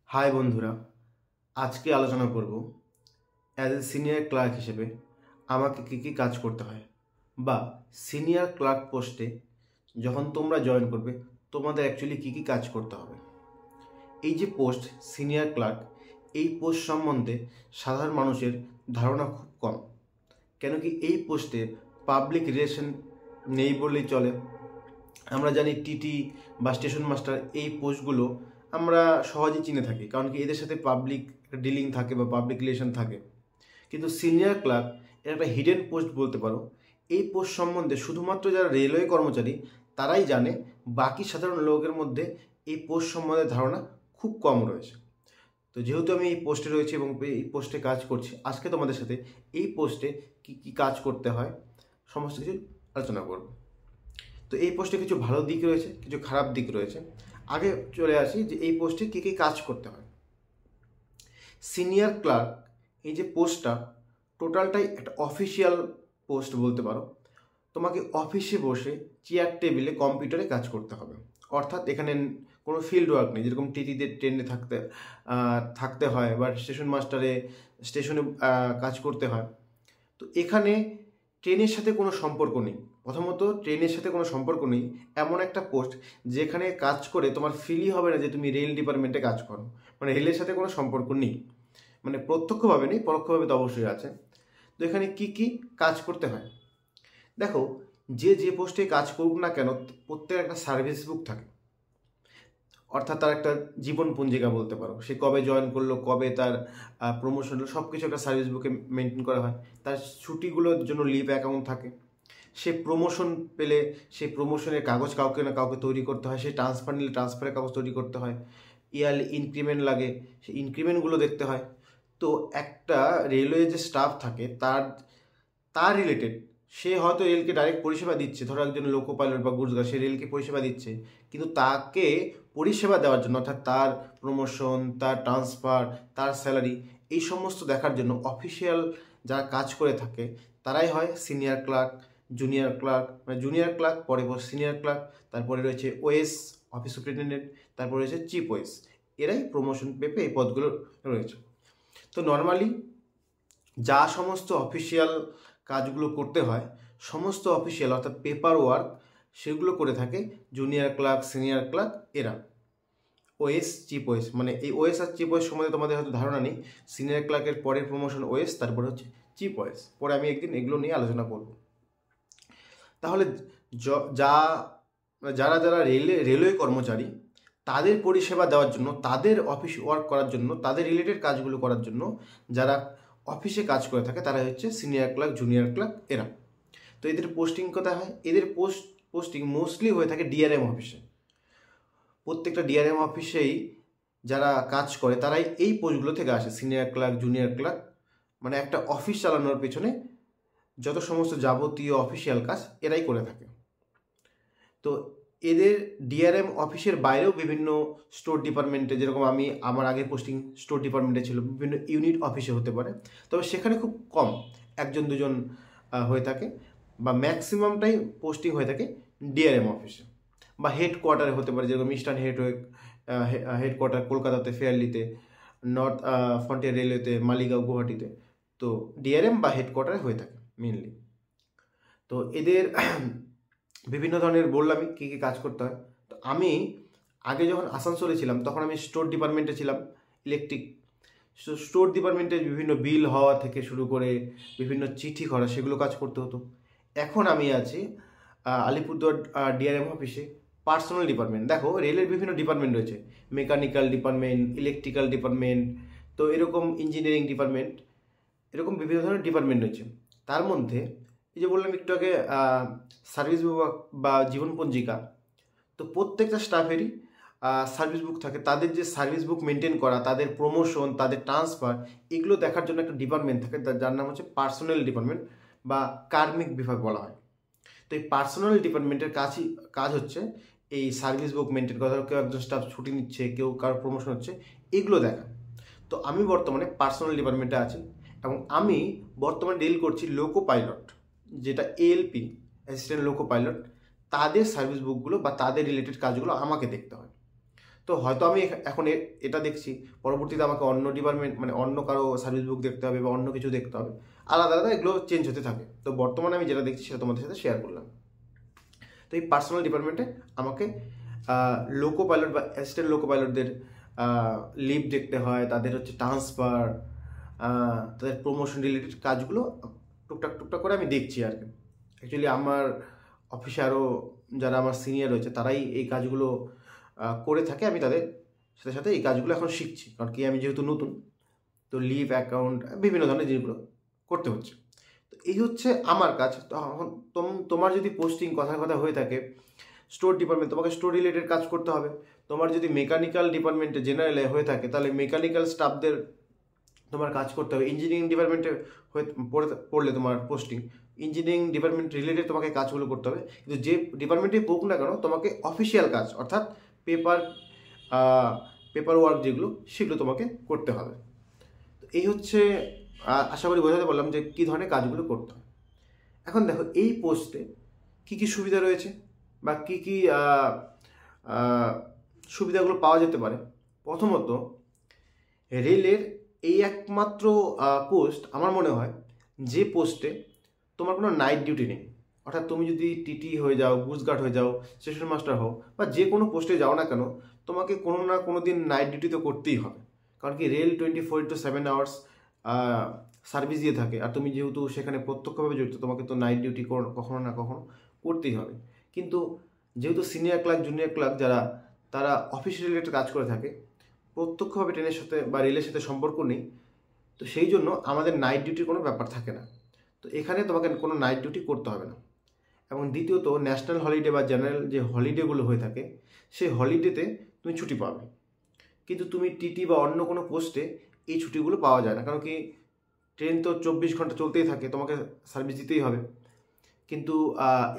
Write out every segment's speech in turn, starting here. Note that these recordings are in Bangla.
হাই বন্ধুরা, আজকে আলোচনা করব অ্যাজ এ সিনিয়র ক্লার্ক হিসেবে আমাকে কী কী কাজ করতে হয় বা সিনিয়র ক্লার্ক পোস্টে যখন তোমরা জয়েন করবে তোমাদের অ্যাকচুয়ালি কী কী কাজ করতে হবে। এই যে পোস্ট সিনিয়র ক্লার্ক, এই পোস্ট সম্বন্ধে সাধারণ মানুষের ধারণা খুব কম। কেন কি এই পোস্টে পাবলিক রিলেশন নেই বললেই চলে। আমরা জানি টিটি বা স্টেশন মাস্টার এই পোস্টগুলো আমরা সহজে চিনে থাকি, কারণ কি এদের সাথে পাবলিক ডিলিং থাকে বা পাবলিক রিলেশন থাকে। কিন্তু সিনিয়র ক্লার্ক এটা একটা হিডেন পোস্ট বলতে পারো। এই পোস্ট সম্বন্ধে শুধুমাত্র যারা রেলওয়ে কর্মচারী তারাই জানে, বাকি সাধারণ লোকের মধ্যে এই পোস্ট সম্বন্ধে ধারণা খুব কম রয়েছে। তো যেহেতু আমি এই পোস্টে রয়েছি এবং এই পোস্টে কাজ করছি, আজকে তোমাদের সাথে এই পোস্টে কী কী কাজ করতে হয় সমস্ত কিছু আলোচনা করব। তো এই পোস্টে কিছু ভালো দিক রয়েছে, কিছু খারাপ দিক রয়েছে। আগে চলে আসি যে এই পোস্টে কী কী কাজ করতে হয়। সিনিয়র ক্লার্ক এই যে পোস্টটা টোটালটাই একটা অফিসিয়াল পোস্ট বলতে পারো। তোমাকে অফিসে বসে চেয়ার টেবিলে কম্পিউটারে কাজ করতে হবে, অর্থাৎ এখানে কোনো ফিল্ড ওয়ার্ক নেই। যেরকম টিটিদের ট্রেনে থাকতে হয় বা স্টেশন মাস্টারে স্টেশনে কাজ করতে হয়। তো এখানে ট্রেনের সাথে কোনো সম্পর্ক নেই। প্রথমত ট্রেনের সাথে কোনো সম্পর্ক নেই, এমন একটা পোস্ট যেখানে কাজ করে তোমার ফিলই হবে না যে তুমি রেল ডিপার্টমেন্টে কাজ করো। মানে রেলের সাথে কোনো সম্পর্ক নেই, মানে প্রত্যক্ষভাবে নেই, পরোক্ষভাবে তো অবশ্যই আছে। তো এখানে কি কি কাজ করতে হয় দেখো। যে পোস্টে কাজ করুক না কেন, প্রত্যেক একটা সার্ভিস বুক থাকে, অর্থাৎ তার একটা জীবন পঞ্জিকা বলতে পারো। সে কবে জয়েন করলো, কবে তার প্রমোশন হলো, সব কিছু একটা সার্ভিস বুকে মেনটেন করা হয়। তার ছুটিগুলোর জন্য লিভ অ্যাকাউন্ট থাকে। সে প্রমোশন পেলে সেই প্রমোশনের কাগজ কাউকে না কাউকে তৈরি করতে হয়। সে ট্রান্সফার নিলে ট্রান্সফারের কাগজ তৈরি করতে হয়। ইয়ারলি ইনক্রিমেন্ট লাগে, সেই ইনক্রিমেন্টগুলো দেখতে হয়। তো একটা রেলওয়ে যে স্টাফ থাকে তার তার রিলেটেড, সে হয়তো রেলকে ডাইরেক্ট পরিষেবা দিচ্ছে, ধরো একজন লোকো পাইলট বা গুডস গার্ড, সে রেলকে পরিষেবা দিচ্ছে, কিন্তু তাকে পরিষেবা দেওয়ার জন্য, অর্থাৎ তার প্রমোশন, তার ট্রান্সফার, তার স্যালারি, এই সমস্ত দেখার জন্য অফিসিয়াল যারা কাজ করে থাকে তারাই হয় সিনিয়র ক্লার্ক, জুনিয়র ক্লার্ক। মানে জুনিয়র ক্লার্ক, পরে সিনিয়র ক্লার্ক, তারপরে রয়েছে ওএস অফিস সুপারিনটেন্ডেন্ট, তারপরে রয়েছে চিফ ওএস। এরাই প্রমোশন পেপে এই পদগুলো রয়েছে। তো নর্মালি যা সমস্ত অফিসিয়াল কাজগুলো করতে হয়, সমস্ত অফিসিয়াল অর্থাৎ পেপার ওয়ার্ক সেগুলো করে থাকে জুনিয়র ক্লার্ক, সিনিয়র ক্লার্ক এরা। ওএস, চিফ ওএস, মানে এই ওএস আর চিফ ওএস সম্বন্ধে তোমাদের হয়তো ধারণা নেই। সিনিয়র ক্লার্কের পরের প্রমোশন ওএস, তারপরে হচ্ছে চিফ ওএস। পরে আমি একদিন এগুলো নিয়ে আলোচনা করব। তাহলে যা যারা যারা রেলওয়ে কর্মচারী, তাদের পরিষেবা দেওয়ার জন্য, তাদের অফিস ওয়ার্ক করার জন্য, তাদের রিলেটেড কাজগুলো করার জন্য যারা অফিসে কাজ করে থাকে তারা হচ্ছে সিনিয়র ক্লার্ক, জুনিয়র ক্লার্ক এরা। তো এদের পোস্টিং কোথায় হয়? এদের পোস্টিং মোস্টলি হয়ে থাকে ডিআরএম অফিসে। প্রত্যেকটা ডিআরএম অফিসেই যারা কাজ করে তারাই এই পোস্টগুলো থেকে আসে, সিনিয়র ক্লার্ক, জুনিয়র ক্লার্ক। মানে একটা অফিস চালানোর পেছনে যত সমস্ত যাবতীয় অফিসিয়াল কাজ এরাই করে থাকে। তো এদের ডিআরএম অফিসের বাইরেও বিভিন্ন স্টোর ডিপার্টমেন্টে, যেরকম আমার আগের পোস্টিং স্টোর ডিপার্টমেন্টে ছিল, বিভিন্ন ইউনিট অফিসে হতে পারে। তবে সেখানে খুব কম, একজন দুজন হয়ে থাকে, বা ম্যাক্সিমামটাই পোস্টিং হয়ে থাকে ডিআরএম অফিসে বা হেডকোয়ার্টারে হতে পারে। যেরকম ইস্টার্ন হেডকোয়ার্টার কলকাতাতে, ফেয়ারলিতে, নর্থ ফ্রন্টিয়ার রেলওয়েতে, মালিগাঁও, গুয়াহাটিতে। তো ডিআরএম বা হেডকোয়ার্টারে হয়ে থাকে মেনলি। তো এদের বিভিন্ন ধরনের বললামই কী কী কাজ করতে হয়। তো আমি আগে যখন আসানসোলে ছিলাম তখন আমি স্টোর ডিপার্টমেন্টে ছিলাম, ইলেকট্রিক। স্টোর ডিপার্টমেন্টে বিভিন্ন বিল হওয়া থেকে শুরু করে বিভিন্ন চিঠি করা, সেগুলো কাজ করতে হতো। এখন আমি আছি আলিপুরদুয়ার ডিআরএম অফিসে, পার্সোনাল ডিপার্টমেন্ট। দেখো রেলের বিভিন্ন ডিপার্টমেন্ট রয়েছে, মেকানিক্যাল ডিপার্টমেন্ট, ইলেকট্রিক্যাল ডিপার্টমেন্ট, তো এরকম ইঞ্জিনিয়ারিং ডিপার্টমেন্ট, এরকম বিভিন্ন ধরনের ডিপার্টমেন্ট রয়েছে। তার মধ্যে এই যে বললাম একটু আগে সার্ভিস বিভাগ বা জীবন পঞ্জিকা, তো প্রত্যেকটা স্টাফেরই সার্ভিস বুক থাকে। তাদের যে সার্ভিস বুক মেনটেন করা, তাদের প্রমোশন, তাদের ট্রান্সফার, এগুলো দেখার জন্য একটা ডিপার্টমেন্ট থাকে যার নাম হচ্ছে পার্সোনাল ডিপার্টমেন্ট বা কার্মিক বিভাগ বলা হয়। তো এই পার্সোনাল ডিপার্টমেন্টের কাজ হচ্ছে এই সার্ভিস বুক মেনটেন করা। কেউ একজন স্টাফ ছুটি নিচ্ছে, কেউ কারোর প্রমোশন হচ্ছে, এগুলো দেখা। তো আমি বর্তমানে পার্সোনাল ডিপার্টমেন্টে আছি এবং আমি বর্তমানে ডিল করছি লোকো পাইলট, যেটা এএলপি, অ্যাসিস্ট্যান্ট লোকো পাইলট। তাদের সার্ভিস বুকগুলো বা তাদের রিলেটেড কাজগুলো আমাকে দেখতে হয়। তো হয়তো আমি এখন এটা দেখছি, পরবর্তীতে আমাকে অন্য ডিপার্টমেন্ট মানে অন্য কারো সার্ভিস বুক দেখতে হবে বা অন্য কিছু দেখতে হবে, আলাদা আলাদা এগুলো চেঞ্জ হতে থাকে। তো বর্তমানে আমি যেটা দেখছি সেটা তোমাদের সাথে শেয়ার করলাম। তো এই পার্সোনাল ডিপার্টমেন্টে আমাকে লোকো পাইলট বা অ্যাসিস্ট্যান্ট লোকো পাইলটদের লিভ দেখতে হয়, তাদের হচ্ছে ট্রান্সফার, তাদের প্রমোশন রিলেটেড কাজগুলো টুকটাক টুকটাক করে আমি দেখছি আর কি। অ্যাকচুয়ালি আমার অফিসে আরও যারা আমার সিনিয়র রয়েছে তারাই এই কাজগুলো করে থাকে, আমি তাদের সাথে সাথে এই কাজগুলো এখন শিখছি, কারণ কি আমি যেহেতু নতুন, তো লিভ অ্যাকাউন্ট বিভিন্ন ধরনের জিনিসগুলো করতে হচ্ছে। তো এই হচ্ছে আমার কাজ। তখন তোমার যদি পোস্টিং কথা কথা হয়ে থাকে স্টোর ডিপার্টমেন্ট, তোমাকে স্টোর রিলেটেড কাজ করতে হবে। তোমার যদি মেকানিক্যাল ডিপার্টমেন্টে জেনারেলে হয়ে থাকে তাহলে মেকানিক্যাল স্টাফদের তোমার কাজ করতে হবে। ইঞ্জিনিয়ারিং ডিপার্টমেন্টে হয়ে পড়লে তোমার পোস্টিং ইঞ্জিনিয়ারিং ডিপার্টমেন্ট রিলেটেড তোমাকে কাজগুলো করতে হবে। কিন্তু যে ডিপার্টমেন্টে পড়ুক না কেন তোমাকে অফিসিয়াল কাজ অর্থাৎ পেপার ওয়ার্ক যেগুলো সেগুলো তোমাকে করতে হবে। তো এই হচ্ছে আশা করি বোঝাতে পারলাম যে কী ধরনের কাজগুলো করতে হয়। এখন দেখো এই পোস্টে কী কী সুবিধা রয়েছে বা কী কী সুবিধাগুলো পাওয়া যেতে পারে। প্রথমত, রেলের এই একমাত্র পোস্ট আমার মনে হয় যে পোস্টে তোমার কোনো নাইট ডিউটি নেই। অর্থাৎ তুমি যদি টিটি হয়ে যাও, গুজগার্ড হয়ে যাও, স্টেশন মাস্টার হও বা যে কোনো পোস্টে যাও না কেন, তোমাকে কোনো না কোনো দিন নাইট ডিউটি তো করতেই হবে। কারণ কি রেল 24/7 আওয়ার্স সার্ভিস দিয়ে থাকে, আর তুমি যেহেতু সেখানে প্রত্যক্ষভাবে জড়িত তোমাকে তো নাইট ডিউটি কখনো না কখনো করতেই হবে। কিন্তু যেহেতু সিনিয়র ক্লার্ক, জুনিয়র ক্লার্ক যারা তারা অফিস রিলেটেড কাজ করে থাকে, প্রত্যক্ষভাবে ট্রেনের সাথে বা রেলের সাথে সম্পর্ক নেই, তো সেই জন্য আমাদের নাইট ডিউটির কোনো ব্যাপার থাকে না। তো এখানে তোমাকে কোনো নাইট ডিউটি করতে হবে না। এবং দ্বিতীয়ত, ন্যাশনাল হলিডে বা জেনারেল যে হলিডেগুলো হয়ে থাকে সেই হলিডেতে তুমি ছুটি পাবে। কিন্তু তুমি টিটি বা অন্য কোনো পোস্টে এই ছুটিগুলো পাওয়া যায় না, কারণ কি ট্রেন তো 24 ঘন্টা চলতেই থাকে, তোমাকে সার্ভিস দিতেই হবে। কিন্তু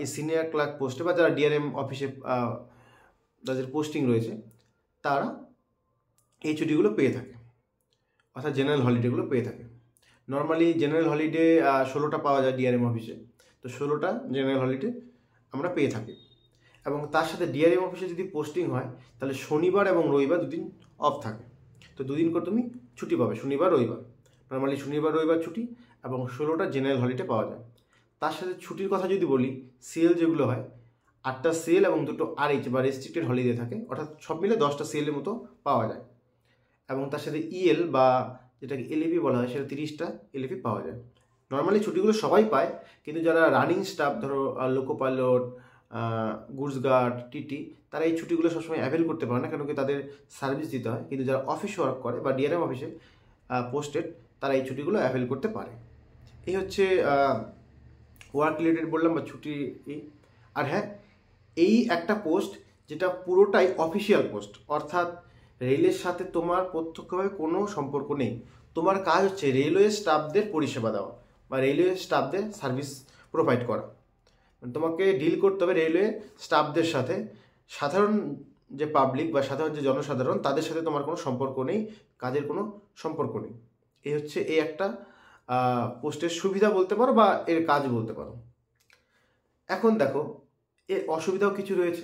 এই সিনিয়র ক্লার্ক পোস্টে বা যারা ডিআরএম অফিসে যাদের পোস্টিং রয়েছে তারা এই ছুটিগুলো পেয়ে থাকে, অর্থাৎ জেনারেল হলিডেগুলো পেয়ে থাকে। নর্মালি জেনারেল হলিডে 16টা পাওয়া যায় ডিআরএম অফিসে, তো 16টা জেনারেল হলিডে আমরা পেয়ে থাকি। এবং তার সাথে ডিআরএম অফিসে যদি পোস্টিং হয় তাহলে শনিবার এবং রবিবার দুদিন অফ থাকে, তো দুদিন করে তুমি ছুটি পাবে, শনিবার রবিবার। নর্মালি শনিবার রবিবার ছুটি এবং 16টা জেনারেল হলিডে পাওয়া যায়। তার সাথে ছুটির কথা যদি বলি, সিএল যেগুলো হয় 8টা সিএল এবং 2টো আরএইচ বা রেস্ট্রিক্টেড হলিডে থাকে, অর্থাৎ সব মিলে 10টা সিএলের মতো পাওয়া যায়। এবং তার সাথে ইএল বা যেটাকে এলএপি বলা হয় সেটা 30টা এলএপি পাওয়া যায়। নর্মালি ছুটিগুলো সবাই পায়, কিন্তু যারা রানিং স্টাফ, ধরো loco pilot, goods guard, TT, তারা এই ছুটিগুলো সবসময় অ্যাভেল করতে পারে না, কেন কি তাদের সার্ভিস দিতে হয়। কিন্তু যারা অফিস ওয়ার্ক করে বা ডিআরএম অফিসে পোস্টেড, তারা এই ছুটিগুলো অ্যাভেল করতে পারে। এই হচ্ছে ওয়ার্ক রিলেটেড বললাম বা ছুটি। আর হ্যাঁ, এই একটা পোস্ট যেটা পুরোটাই অফিসিয়াল পোস্ট, অর্থাৎ রেলের সাথে তোমার প্রত্যক্ষভাবে কোনো সম্পর্ক নেই। তোমার কাজ হচ্ছে রেলওয়ে স্টাফদের পরিষেবা দেওয়া বা রেলওয়ে স্টাফদের সার্ভিস প্রোভাইড করা। তোমাকে ডিল করতে হবে রেলওয়ে স্টাফদের সাথে। সাধারণ যে পাবলিক বা সাধারণ যে জনসাধারণ, তাদের সাথে তোমার কোনো সম্পর্ক নেই, কাজের কোনো সম্পর্ক নেই। এই হচ্ছে এই একটা পোস্টের সুবিধা বলতে পারো বা এর কাজ বলতে পারো। এখন দেখো, এর অসুবিধাও কিছু রয়েছে।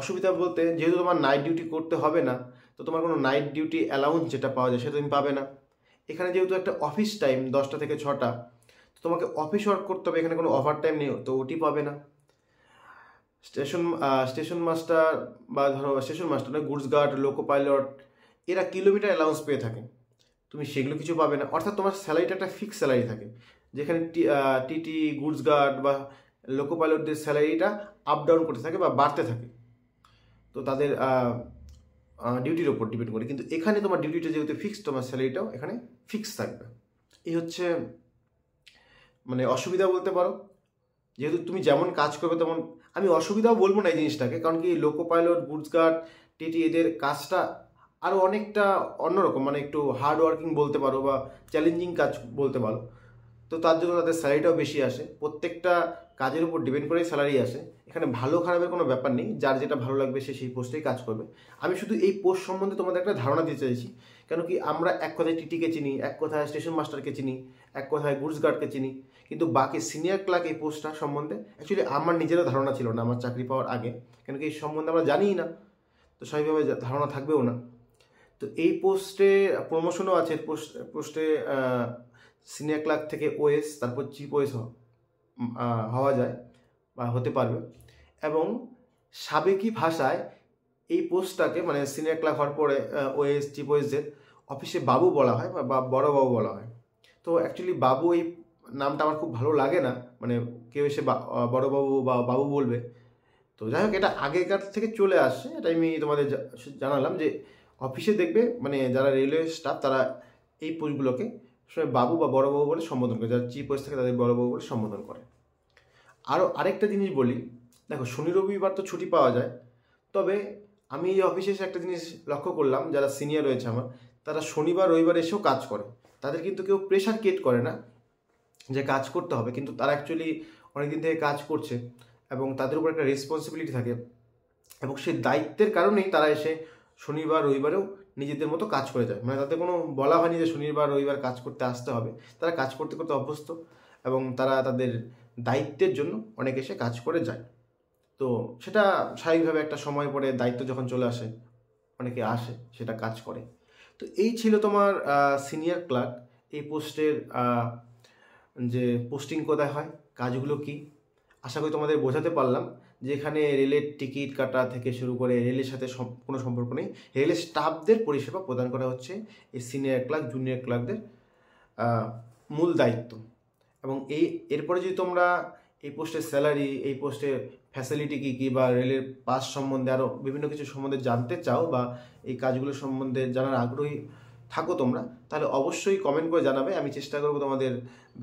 অসুবিধা বলতে, যেহেতু তোমার নাইট ডিউটি করতে হবে না, তো তোমার কোনো নাইট ডিউটি অ্যালাউন্স যেটা পাওয়া যায় সেটা তুমি পাবে না। এখানে যেহেতু একটা অফিস টাইম 10টা থেকে 6টা, তো তোমাকে অফিস ওয়ার্ক করতে হবে, এখানে কোনো ওভার টাইম নেই, তো ওটি পাবে না। স্টেশন মাস্টার বা ধরো স্টেশন মাস্টার নয়, গুডস গার্ড, লোকো পাইলট, এরা কিলোমিটার অ্যালাউন্স পেয়ে থাকে, তুমি সেগুলো কিছু পাবে না। অর্থাৎ তোমার স্যালারিটা একটা ফিক্স স্যালারি থাকে, যেখানে টিটি, গুডস গার্ড বা লোকো পাইলটদের স্যালারিটা আপ ডাউন করতে থাকে বা বাড়তে থাকে, তো তাদের ডিউটির ওপর ডিপেন্ড করে। কিন্তু এখানে তোমার ডিউটিটা যেহেতু ফিক্সড, তোমার স্যালারিটাও এখানে ফিক্স থাকবে। এই হচ্ছে মানে অসুবিধা বলতে পারো। যেহেতু তুমি যেমন কাজ করবে তেমন, আমি অসুবিধাও বলবো না এই জিনিসটাকে, কারণ কি loco pilot, goods guard, TT এদের কাজটা আরও অনেকটা অন্যরকম, মানে একটু হার্ড ওয়ার্কিং বলতে পারো বা চ্যালেঞ্জিং কাজ বলতে পারো। তো তার জন্য তাদের স্যালারিটাও বেশি আসে, প্রত্যেকটা কাজের উপর ডিপেন্ড করেই স্যালারি আসে। এখানে ভালো খারাপের কোনো ব্যাপার নেই, যার যেটা ভালো লাগবে সে সেই পোস্টেই কাজ করবে। আমি শুধু এই পোস্ট সম্বন্ধে তোমাদের একটা ধারণা দিতে চাইছি, কেন কি আমরা এক কথায় টিটিকে চিনি, এক কথায় স্টেশন মাস্টারকে চিনি, এক কথায় গুডস গার্ডকে চিনি, কিন্তু বাকি সিনিয়র ক্লার্ক এই পোস্টটা সম্বন্ধে অ্যাকচুয়ালি আমার নিজেরও ধারণা ছিল না আমার চাকরি পাওয়ার আগে, কেন কি এই সম্বন্ধে আমরা জানিই না। তো স্বাভাবিকভাবে ধারণা থাকবেও না। তো এই পোস্টে প্রমোশনও আছে, পোস্টে সিনিয়র ক্লার্ক থেকে ওএস, তারপর চিফ ওএস হওয়া যায় বা হতে পারবে। এবং সাবেকি ভাষায় এই পোস্টটাকে মানে সিনিয়র ক্লার্ক হওয়ার পরে ওএস চিফ ওএসদের অফিসে বাবু বলা হয় বা বড় বাবু বলা হয়। তো অ্যাকচুয়ালি বাবু এই নামটা আমার খুব ভালো লাগে না, মানে কেউ এসে বড় বাবু বা বাবু বলবে। তো যাই হোক, এটা আগেকার থেকে চলে আসছে, এটা আমি তোমাদের জানালাম যে অফিসে দেখবে মানে যারা রেলওয়ে স্টাফ তারা এই পোস্টগুলোকে সবাই বাবু বা বড় বাবু বলে সম্বোধন করে, যারা চিফ পোস্ট থাকে তাদের বড় বাবু বলে সম্বোধন করে। আরও আরেকটা জিনিস বলি, দেখো শনি রবিবার তো ছুটি পাওয়া যায়, তবে আমি এই অফিসে এসে একটা জিনিস লক্ষ্য করলাম, যারা সিনিয়র রয়েছে আমার, তারা শনিবার রবিবার এসেও কাজ করে। তাদের কিন্তু কেউ প্রেশার ক্রিয়েট করে না যে কাজ করতে হবে, কিন্তু তারা অ্যাকচুয়ালি অনেকদিন থেকে কাজ করছে এবং তাদের উপর একটা রেসপন্সিবিলিটি থাকে, এবং সেই দায়িত্বের কারণেই তারা এসে শনিবার রবিবারেও নিজেদের মতো কাজ করে যায়। মানে তাদের কোনো বলা হয়নি যে শনিবার রবিবার কাজ করতে আসতে হবে, তারা কাজ করতে করতে অভ্যস্ত এবং তারা তাদের দায়িত্বের জন্য অনেকে এসে কাজ করে যায়। তো সেটা স্বাভাবিকভাবে একটা সময় পরে দায়িত্ব যখন চলে আসে অনেকে আসে, সেটা কাজ করে। তো এই ছিল তোমার সিনিয়র ক্লার্ক এই পোস্টের যে পোস্টিং কোথায় হয়, কাজগুলো কি। আশা করি তোমাদের বোঝাতে পারলাম যে এখানে রেলের টিকিট কাটা থেকে শুরু করে রেলের সাথে কোনো সম্পর্ক নেই, রেলের স্টাফদের পরিষেবা প্রদান করা হচ্ছে এই সিনিয়র ক্লার্ক জুনিয়র ক্লার্কদের মূল দায়িত্ব। এবং এরপরে যদি তোমরা এই পোস্টের স্যালারি, এই পোস্টের ফ্যাসিলিটি কী কী বা রেলের পাস সম্বন্ধে আরও বিভিন্ন কিছু সম্বন্ধে জানতে চাও বা এই কাজগুলো সম্বন্ধে জানার আগ্রহী থাকো তোমরা, তাহলে অবশ্যই কমেন্ট করে জানাবে। আমি চেষ্টা করবো তোমাদের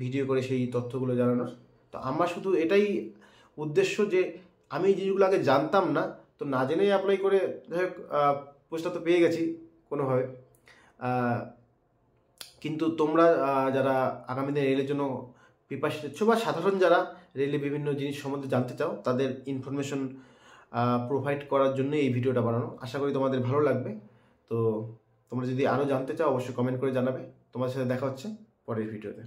ভিডিও করে সেই তথ্যগুলো জানানোর। তো আমার শুধু এটাই উদ্দেশ্য যে আমি এই জিনিসগুলো আগে জানতাম না, তো না জেনেই অ্যাপ্লাই করে যাই হোক পোস্টটা তো পেয়ে গেছি কোনোভাবে। কিন্তু তোমরা যারা আগামী দিনে রেলের জন্য প্রিপারেশন নিচ্ছ বা সাধারণ যারা রেলে বিভিন্ন জিনিস সম্বন্ধে জানতে চাও, তাদের ইনফরমেশন প্রোভাইড করার জন্য এই ভিডিওটা বানানো। আশা করি তোমাদের ভালো লাগবে। তো তোমরা যদি আরও জানতে চাও অবশ্যই কমেন্ট করে জানাবে। তোমাদের সাথে দেখা হচ্ছে পরের ভিডিওতে।